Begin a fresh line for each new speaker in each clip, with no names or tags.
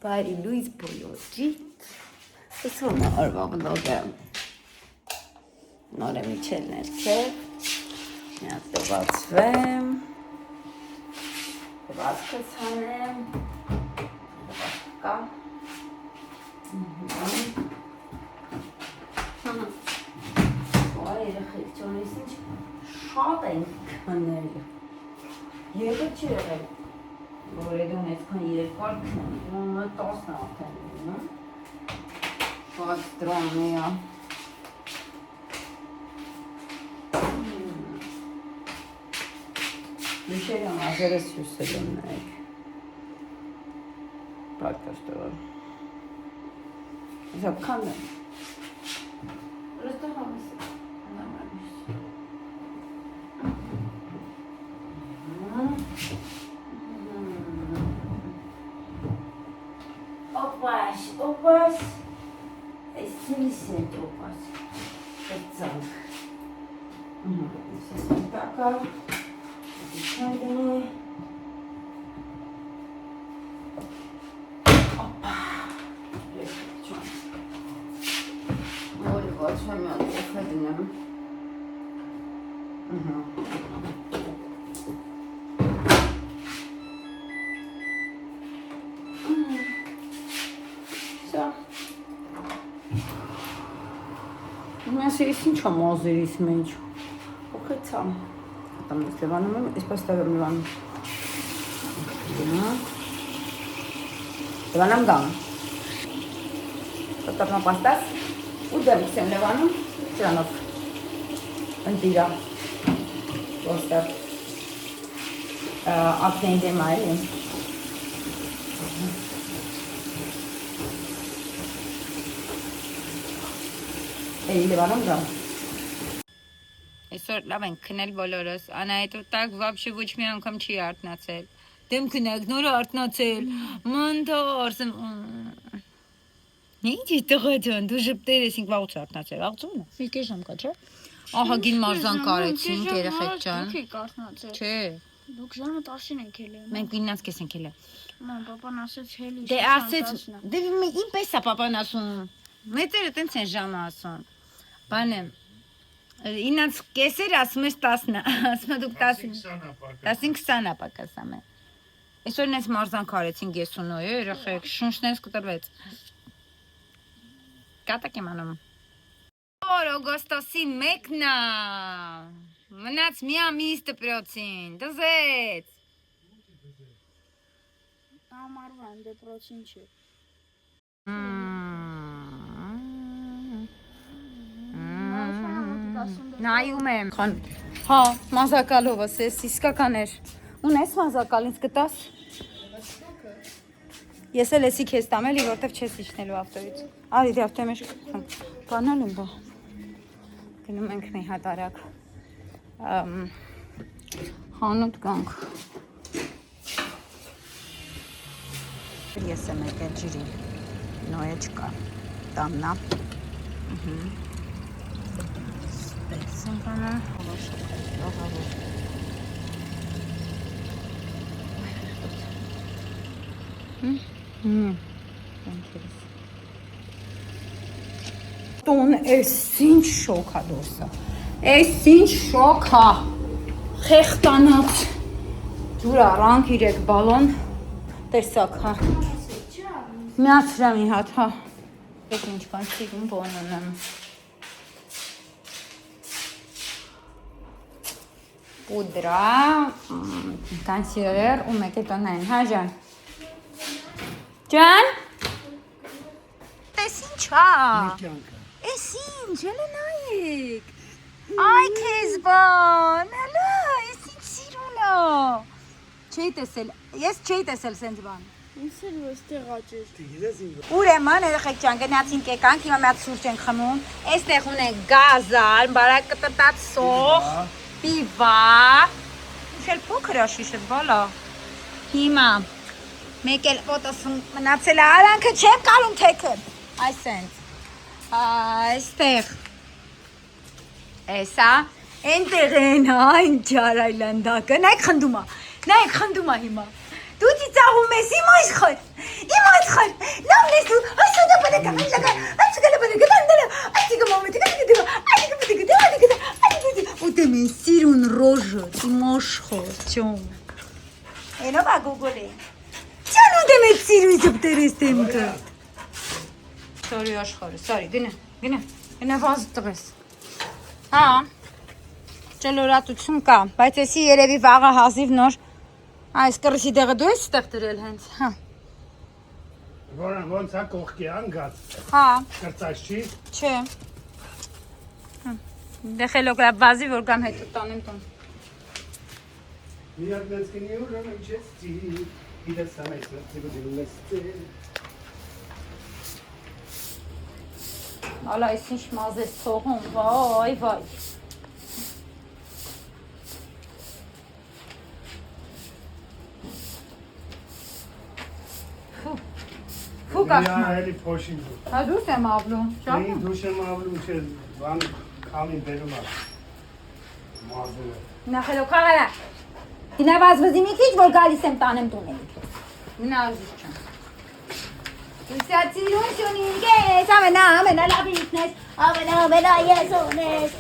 Բարի լույս բոլորիդ, այսօր օրվա վլոգը նոր եմ իջել ներքև, մի հատ բացվեմ, բացքս հանեմ, կա, երեխեք ճոնես ինչ շատ ենք քնել, եղել չի եղել, որ էդոն այսքան երկար քնել, 10 արդեն, շատ դրոմի է, Միշել եմ ազերս հյուսել եմ նայք, պարկաշտոր, զապ կանդեմ, ռստո համս է, Опас, сильный опас, пацанк. Сейчас такая, дышание. Опа, легче. Вот что мы отходим. Ես ինչ եմ ազերիս մեջ, ուխեցամ, հատամ ես լևանում եմ, ես պաստավ եմ լևանում, լևանամ գամ, պաստավնա պաստաս, ու դեմքս եմ լևանում, ճրանով, ընտիրա, պաստավ, ակնեի դեմա էլ եմ, Լևանում գամ։ Այսօր լավ ենք քնել բոլորս, Անահիտ так вообще ոչ մի անգամ չի արթնացել։ Դեմ քնեք, նորը արթնացել։ Մնդորս։ Ինչ տղա ջան, դու ժպտեր ես ինք վաղուց արթնացել, աղձում է։ Մի քիչ ժամ կա, չէ։ Ահագին մարզան կարեցինք երեխեք ջան։
Դուք եք արթնացել։
Չէ։
Դուք ժամը 10-ին եք ելել։
Մենք 9-ից կես ենք ելել։
Ման պապան ասեց հելի։
Դե ասեց, դե ինպես է պապան ասում։ Մեծերը տենց են ժամը ասում։ Բանը 9-ից կեսեր ասում ես 10-ն, ասում դուք 10-20 ապակասամ է։ Այսօր նենց մարզան կարեցինք ես ու նոյը, երեխեք, շունչներս կտրվեց։ Կատակ եմ անում։ Օգոստոսի 1-ն է, մնաց մի ամիս դպրոցին, դզեց։
Ամարվան դպրոցին չի։
Նայում եմ։ Հա, մազակալովս ես, իսկական էր։ Ունես մազակալ, ինձ կտաս։ Ես էլ եսի քեզ տամելի, որտև չես իջնելու ավտոյից։ Արի դե ավտոյի մեջ բանալ եմ բա։ Գնում ենք մի հատ արագ խանութ գանք։ Ես եմ եկել ջրի, նոյը չկա, տամնա։ Սպեցնկանը, Տոն ես ինչ շոք է դորսը, ես ինչ շոք է, խեղտանած, դուր առանք իրեք բալոն, տեսակ հա, միացրամ մի հատ հա, եք ինչ կան սիրում բոնոն եմ, պուդրա, կանսիլեր ու մեկ է տոնային, հա ժան, Ջան, տես ինչ հա, ես ինչ, հելը նայեք, այ կեզ բան, հելը, ես ինչ սիրուն է, չէի տեսել, ես չէի տեսել սենց բան,
Ինձ էլ ու էստեղ աճեր։
Ուրեմն երեխեք ջան գնացինք եկանք, հիմա մի հատ սուրճ ենք խմում, այստեղ ունենք գազալ, բարակ կտրտած սոխ, պիվա, ինչ էլ փոքր է շիշը, բալա, հիմա մեկ էլ ոտոսում մնացել է արանքը չեմ կարում թեքը, այսենց, այստեղ, էսա, ենտեղ են, ինչ արայլանդակը, նայք խնդում է հիմա, Դու ծիծաղում ես իմ աշխարհ։ Իմ աշխարհ։ Լավն ես դու։ Այսօր բնակ լագա։ Այսօր բնակ դանդալա։ Այսիգ մամա դիգա։ Այսիգ դիգա։ Ուտեմ սիրուն ռոժը, տիմոշխո, ճոմ։ Էնո բա գուգոլի։ Ճան ուտեմ սիրուն զուպտերես տեմքը։ Sorry աշխարհ, sorry, գնա վազ տղես։ Հա։ Ճլորատություն կա, բայց էսի երևի վաղը հազիվ նոր այս կրսի դեղը դու ես ստեղ դրել հենց, հա։
Ոնց է կողքի անգած։
Հա։
Կրծած չի։
Չէ։ Դե խելոք լավ վազի, որ գամ հետո տանեմ տուն։
Միակ նենցկինի ուր եմ չեցի, իդես սամեց, ծիգուդին լեստե։
Ալա այս ինչ մազ ես թողում, վայ, վայ։ Ֆուկ ասում։
Էլի փոշին դու։
Հա դուրս եմ ավլում, շատ։
Ինձ դուշ եմ ավլում չէ, բան քամին բերում է։ Մազերը։
Նախելով խաղարա։ Դինա վազվզի մի քիչ, որ գալիս եմ տանեմ տուն էլի։ Մնա ազիզ չեմ։ Ուսացիրություն ինգես, ամենա լավիքն ես, ամենա եզոն ես,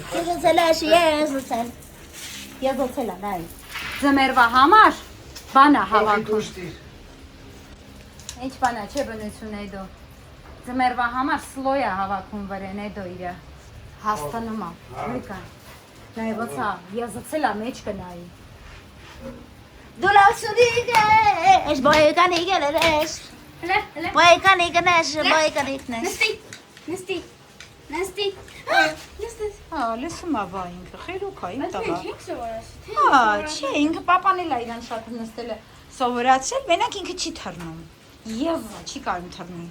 եզոցել է, նայ։ Ձմերվա համար բանա հավաքում։ Ինչ բանա չէ բնություն է դու։ Ձմերվա համար սլոյա հավաքում վրեն է դու իրը։ Հաստանում է, լիկա։ Նայ ոցա, եզոցել է մեջ կնայի։ Դու լավ սուրիկ ես, բոյկանի գելեր ես։ Բոյկանի գնես, բոյկանի գնես։ Նստի։ Հա, լսում է բա ինքը, խելոք է, իմ տղա։ Հա, չէ, ինքը պապանել է իրան շատ նստել է սովորացրել, մենակ ինքը չի թռնում։ Եվ չի կարում թռնի։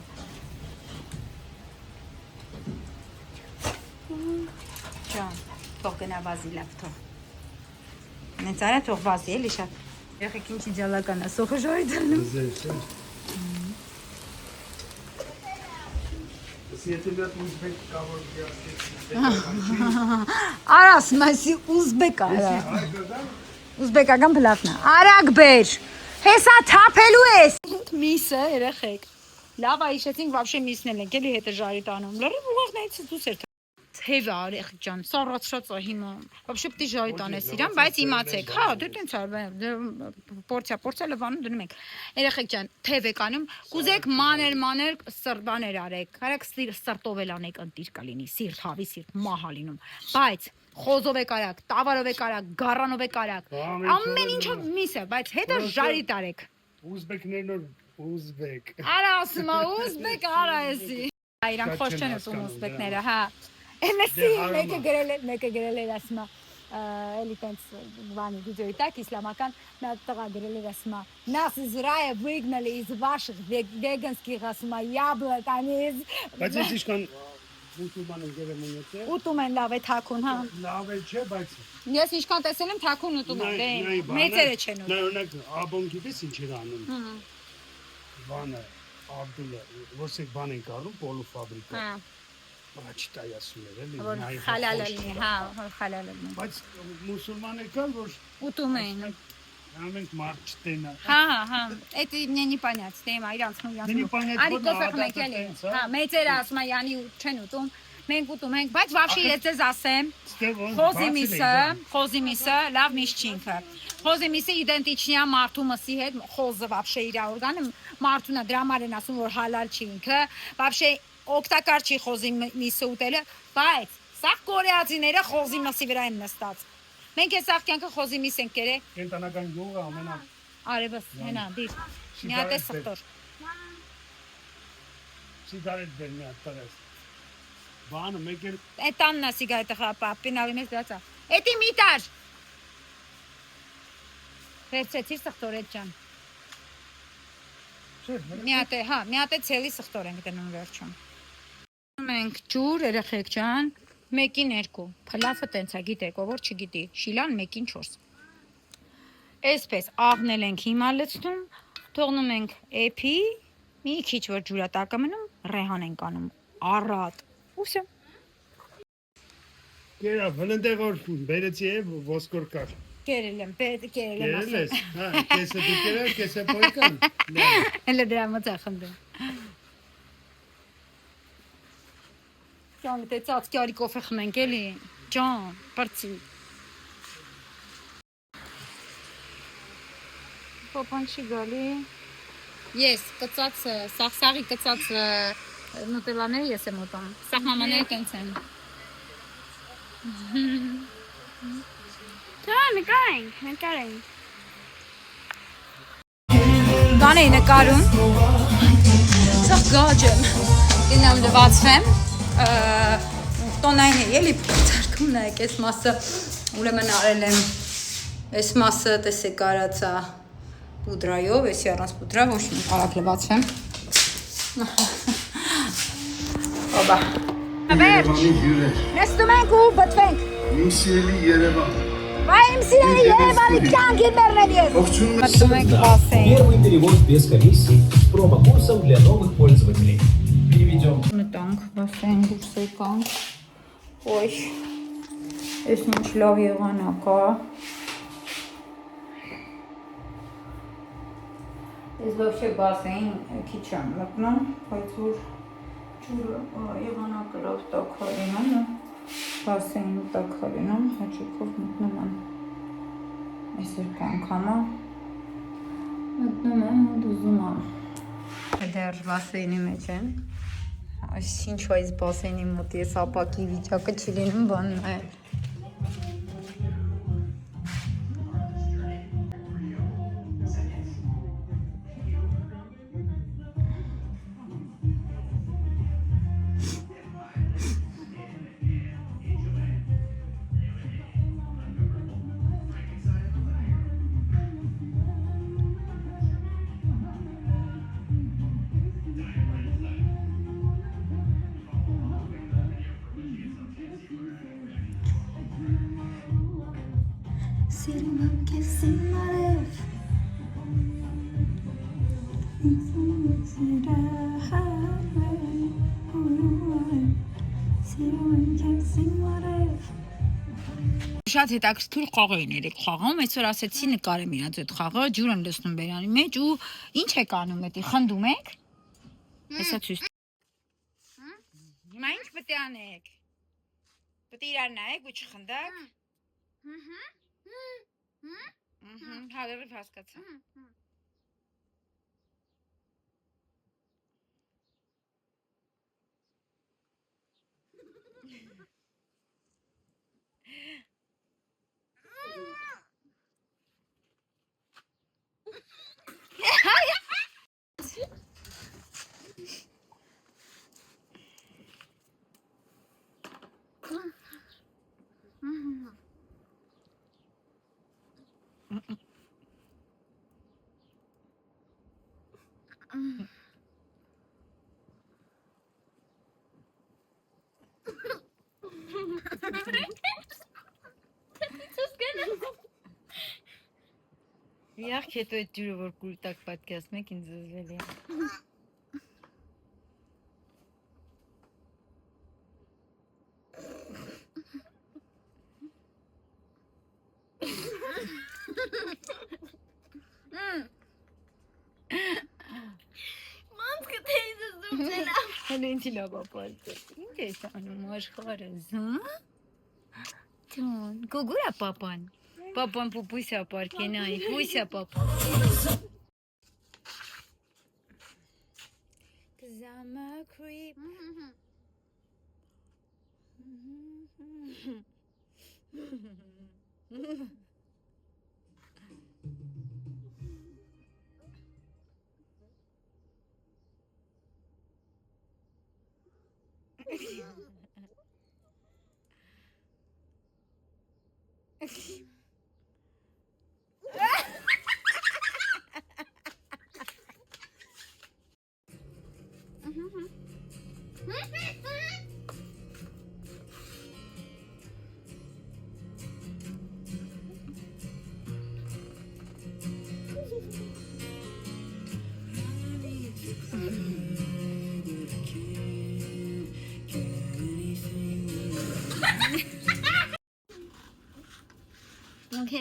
Ջան, թող գնա վազի լավ թող։ Նենց արա թող վազի էլի շատ։ Եղեք ինչի ջալական է, սոխը ժորի դրնում։ Արաս մասի ուզբեկ արա։ Ուզբեկական բլավն է։ Արագ բեր։ Հեսա թափելու ես։ Միսը երեխեք։ Լավ այշեցինք вообще միսն ենք, էլի հետը ժարի տանում։ Լրիվ ուղղակնայից դուս էր թև արեխ ջան, սառացրած է հիմա։ Вообще պիտի ժարի տանես իրան, բայց իմացեք, հա, դե տենց պորցիա լվանում դնում ենք։ Երեխեք ջան, թև եք անում, կուզեք մաներ սրբաներ արեք։ Կարեք սրտով էլ անեք ընտիր կլինի, սիրտ հավի սիրտ մահա լինում։ Բայց խոզով եք արակ, տավարով եք արակ, գառանով եք արակ, ամեն ինչով միս է, բայց հետո ժարի տարեք։
Ուզբեկներն որ ուզբեկ։
Արա ասում է ուզբեկ արա էսի։ Իրանք խոս չեն ուզում ուզբեկները, հա։ Էնեսի մեկը գրել էր ասում է, էլի տենց բանի վիդեոյի տակ իսլամական մի հատ տղա գրել էր ասում է, нас из рая выгнали из ваших веганских ասում է яблоками։
Բայց ես իշքան ուտում են գերեմ ունեցել։
Ուտում են լավ է թաքուն, հա։
Լավ է չէ, բայց
Ես ինչքան տեսել եմ թաքուն ուտում են, դե մեծերը չեն ուտում։
Օրինակ աբոն գիտես ինչ էր անում։ Բանը Աբդուլը, ոսեք բան են կառնում պոլու ֆաբրիկա։
Հա։
Աչտայ ասում էր էլի։
Որ խալալ լինի, հա, խալալ լինի։
Բայց մուսուլմաններ կան, որ
Ուտում են։
ամենք մարդ չտենա։
Հա, это мне непонятно, тема իրանց ու իրանց։ Արի կոֆե խմեք էլի։ Հա, մեծերը ասում են յանի չեն ուտում։ Մենք ուտում ենք, բայց вообще ես ձեզ ասեմ, խոզի միսը լավ միս չի ինքը։ Խոզի միսը իդենտիչնի է մարդու մսի հետ, խոզը вообще իր օրգանը մարդուն է, դրա համար են ասում, որ հալալ չի ինքը, вообще օգտակար չի խոզի միսը ուտելը, բայց սա կորեացիները խոզի մսի վրա են նստած։ Մենք այս աղքյանքը խոզի միս ենք կերել։
Կենտանական գյուղը ամենա
Արևս, հենա, դիր։ Մի հատ է սխտոր։
Սիգարետ բեր մի հատ տղես։ Բանը մեկ էլ
Էտանն է սիգարետը խապա, պինալի մեզ դրացա։ Էտի մի տար։ Վերցեցիր սխտորետ ջան։ Մի հատ է ցելի սխտոր ենք դնում վերջում։ Մենք ջուր երեխեք ջան, 1-ին 2, փլավը տենց է, գիտեք, ով որ չգիտի, շիլան 1-ին 4։ Այսպես աղնել ենք հիմա լցնում, թողնում ենք էփի, մի քիչ որ ջուրատակը մնում, ռեհան ենք անում, առատ։ Ուսը։
Գերա վլնդեղ որ բերեցի է ոսկոր կար։
Կերել եմ, կերել եմ
Կերել
ասել։
ես, հա, կեսը դու կերել, կեսը պոյկան։
Հələ դրա մոտ է խնդրում։ Ջան, դե ծածկի կոֆե խմենք էլի։ Ջան, բրծի։ Պապան չի գալի։ Ես կծած, սաղսաղի կծած նուտելաները ես եմ ուտում։ Սաղ մամաները կենց են։
Դա նկարենք։
Բան էի նկարում։ Սաղ գաջ եմ։ Գնամ լվացվեմ։ Տոնային է, էլի փորձարկում նայեք, այս մասը ուրեմն արել եմ, այս մասը տեսեք արածա պուդրայով, էսի առանց պուդրա, ոչ մի արագ լվացվեմ։ Օբա։
Երևանի հյուրեր,
Նստում ենք ու բթվենք։
իմ սիրելի Երևան,
Վայ իմ սիրելի Երևանի կյանքի բեռնել ես։
ողջունում եմ
Մտնում ենք բասեին։
Первый перевод без комиссий с промокурсом для новых пользователей. Переведем.
Մտանք բասեին դուրս եկանք։ Ոյ։ Ես ինչ լավ եղանակ է։ Ես вообще բասեին քիչ եմ մտնում, բայց որ ջուրը եղանակը լավ տաքալինում է, բասեին տաքալինում, հաճիկով մտնում եմ։ Այս երկու անգամը մտնում եմ ու դուզում եմ։ Դեռ բասեինի մեջ եմ։ Այս ինչու այս բասեինի մոտ ես ապակի վիճակը չի լինում բանն է։ Սիրում եմ քեզ իմ արև Շատ հետաքրքիր խաղ էին երեք խաղում, այսօր ասեցի նկարեմ իրաց այդ խաղը, ջուր են լցնում բերանի մեջ ու ինչ եք անում էդի, խնդում եք։ Հեսա ցույց։ Հիմա ինչ պետք է անեք։ Պետք է իրար նայեք ու չխնդաք։ Հալերով հասկացա։ Յախ հետո այդ ջուրը որ կուլտակ պատկասում եք ինձ զզվելի է։
Մանցքը թեյզը զուգել եմ։
Հələ ինչի լավ ապարտ է։ Ինչ ես անում աշխարհը զա։ Տուն, գուգուրա պապան։ Պապան պուպույսա պարկենայի, պույսա պապան։ Cause I'm a creep.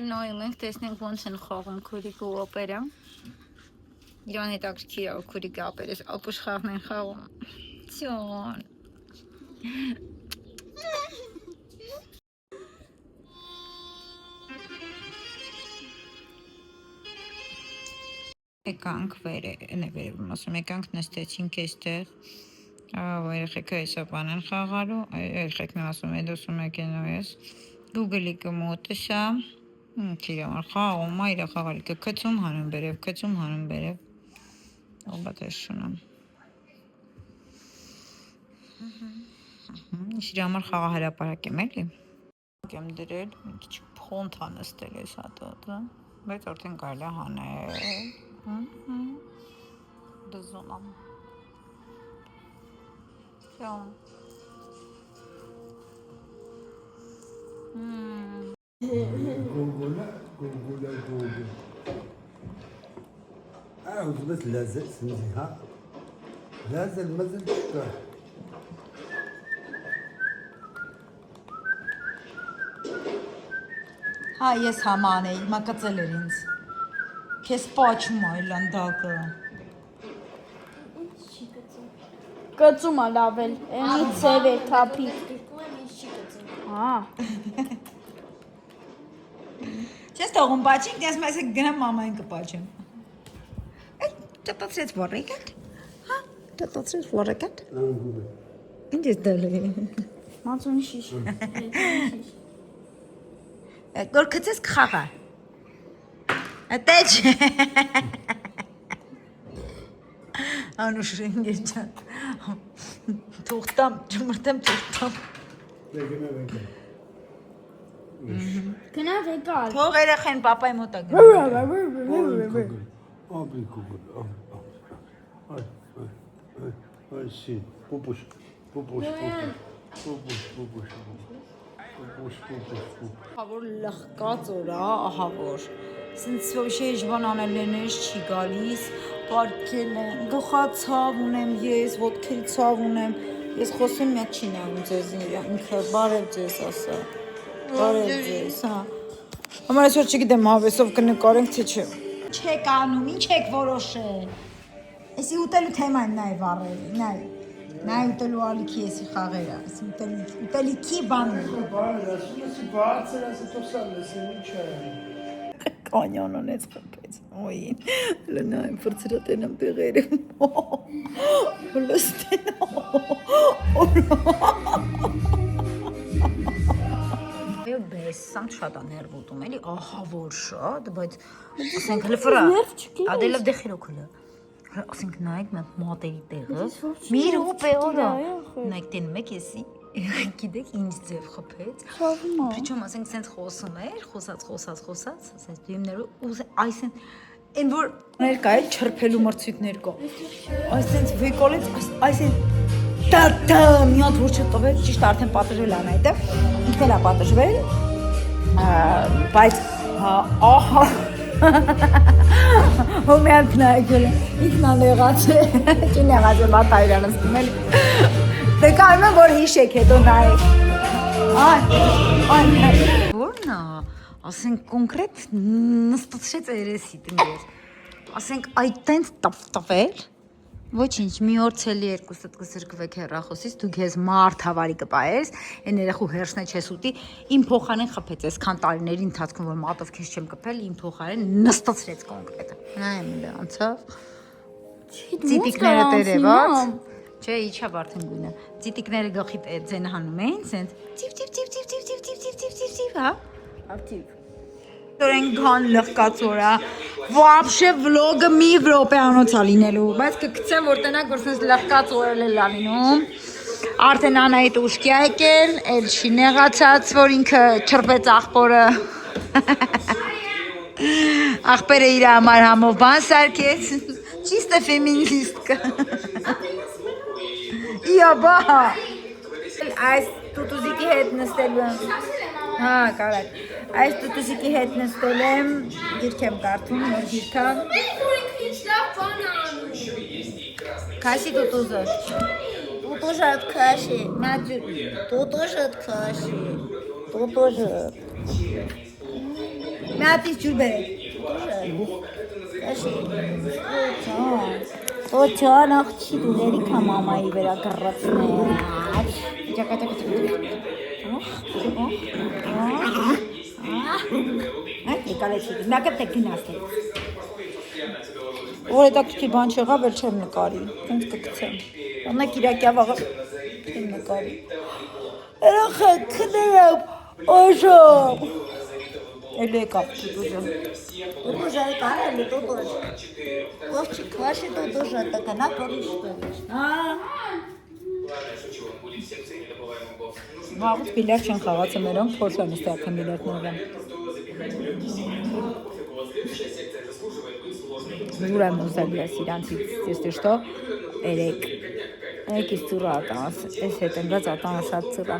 կինոյում ենք, տեսնենք ոնց են խաղում քուրիկը ու օպերա։ Իրան հետաքրքիր է քուրիկը ապաշխարն են խաղում։ Ցյոն։ Եկանք վերևում ասում եկանք նստեցինք այստեղ երեխեքը հեսա բան են խաղալու երեխեքն ասում է դասում է կինո ես Google-իկը մոտ է սա իրար խաղում է իր խաղալիքը քծում հանում բերև օբա տեսնում իր համար խաղահրապարակ եմ էլի եմ դրել մի քիչ փոնտ անստել էս հատը բայց արդեն կարելի է հանել դզոնամ Ciao.
Google. وجبت لازق سنجها لازق مازال تشكر
Հա ես համան էի, մակածել էր ինձ Քեզ պաչում այ լանդակը
Կծում է լավել, էնի ծև է թափի։ Հա։
Չես թողում պաչին, դες մեզ է գնամ մամային կպաչեմ Տտացրեց վարեկատ Հա, տտացրեց վարեկատ Ինչ ես դալի
Մածունի շիշ։
Գոր կծես կխաղա Տեչ Անուշ ինգեր ճան Թողտամ, ճմրտեմ թողտամ
Գնա վեկալ։
Թող երեխեն պապայի մոտա գնա
Google. Ay, sí. Pupuş.
Ահավոր լխկած օրա, ահավոր Սենց շեժվան անելեներ չի գալիս Պարկել են, գխացավ ունեմ ես, ոտքերի ցավ ունեմ Ես խոսում մեկ չի նայում ձեզ ինքը, բարև ձեզ ասա Բարև ձեզ, հա Համար այսօր չգիտեմ հավեսով կնկարենք, թե չէ Չեք անում, ինչ եք որոշել Էսի ուտելու թեման նայ վառելի, նայ ուտելու ալիքի եսի խաղերա, ուտելիքի բանն Կանյան անեց խպեց, ոյին, լնայմ վրծրատեն եմ տեղերը, հլստեն, Բեսամ շատ աներվ ուտում էլի, ահավոր շատ, բայց ասենք հլվրա, ադելով դեխիրոք հլը, ասենք նայք մեկ մատերի տեղը, մի ռուպե օրա, նայք տենում եք եսի, գիտեք ինչ ձև խպեց, պրիչոմ ասենք սենց խոսում էր, խոսած, ասենց դույմներով, այսեն, են որ ներկա է չրպելու մրցույթներ կա, այսենց վեկոլեց, այսեն, տա, մի հատ որ չտվեց, ճիշտ արդեն պատժվել ան այդը, ինքն էլ է պատժվել, բայց, ահա, հոմյանք նայքել է, ինքն ալեղաց է, չին եղաց է մատ այրան ասկում էլ, դե կարում եմ, որ հիշեք հետո նայեք, որն է, ասենք կոնկրետ նստացրեց երեսի տնգեր, ասենք այդ տենց տվել, Ոչինչ, մի օր ցելի երկուսդ կսրկվեք հեռախոսից, դու քեզ մարդ հավարի կպայես, այն երախու հերսն է չես ուտի, իմ փոխարեն խփեց, այսքան տարիների ընթացքում որ մատով քեզ չեմ կփել, իմ փոխարեն նստացրեց կոնկրետ։ Նայեմ դա անցավ։ Ծիտիկները տերևած։ Չէ, իջա արդեն գույնը։ Ծիտիկները գլխի ձեն հանում էին, սենց ծիվ, հա։ Ակտիվ։ Դորենքան լղկած օրա, վապշե վլոգը մի վրոպեանոց ա լինելու, բայց կգցեմ, որ տնակ, որ սենց լղկած օրել է լալինում, արդեն անայիտ ուշկի եկել, էլ չի նեղացած, որ ինքը չրպեց աղպորը, աղպերը իր համար համով բան սարկեց, ճիստը ֆեմինիստկը, իաբա, այս տուտուզիկի հետ նստելու եմ, հա, կարակ, Այս տուտուզիկի հետ նստել եմ, գիրք եմ կարդում, որ գիրքա։ Քաշի տուտուզը։ Տուտուժատ քաշի։ Տուտուժատ քաշի։ Տուտուժը։ Մատից ջուր բերեք։ Ոչան աղջի դուների կա մամայի վրա կռացներ։ Ճակա։ Եկալեցի, նագտեք գնացեք։ Որ հետաքրքիր բան չեղավ, էլ չեմ նկարի, հենց կգցեմ։ Անակ իրակյա վաղը չեմ նկարի։ Երախեք, քներեմ, օժով։ Էլու եկավ տուտուժը։ Տուտուժը եկարել է տուտուժ։ Ողջի քվաշի տուտուժը տկնա կորիշտը։ Վաղուց բիլյարդ չեն խաղացը մերոնք, փորձ են ստեղքն բիլյարդները։ Ջուր եմ ուզել ես իրանցից, если что, երեք is ծուրա ատանս, ես հետ ընգած ատանը շատ ծուրա։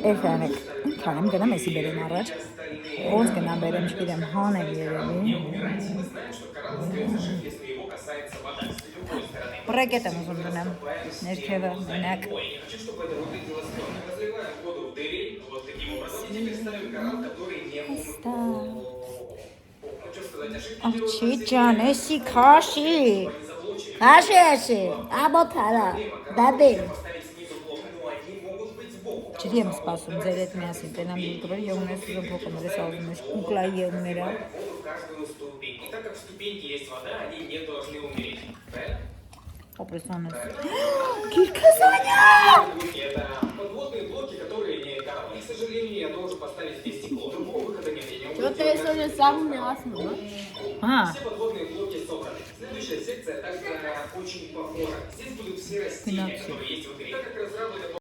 Ես անեք, քանեմ գնամ եսի բերեմ առաջ, ոնց գնամ բերեմ չգիտեմ, հան եմ երևի։ Պրեկետ եմ ուզում դնեմ, ներքևը, մենակ։ Աղջի ջան, եսի քաշի, քաշի, աբոտ հարա, դադել։ Ջրի եմ սպասում, ձեր հետ միասին տենամ յուտուբեր, և ունես ուզում փոխում ես ալում ես կուկլայի եղները։ Օպրեսանես։ Կիրկը Սանյա!
Что ты сегодня сам не осмыл?
Գնացի։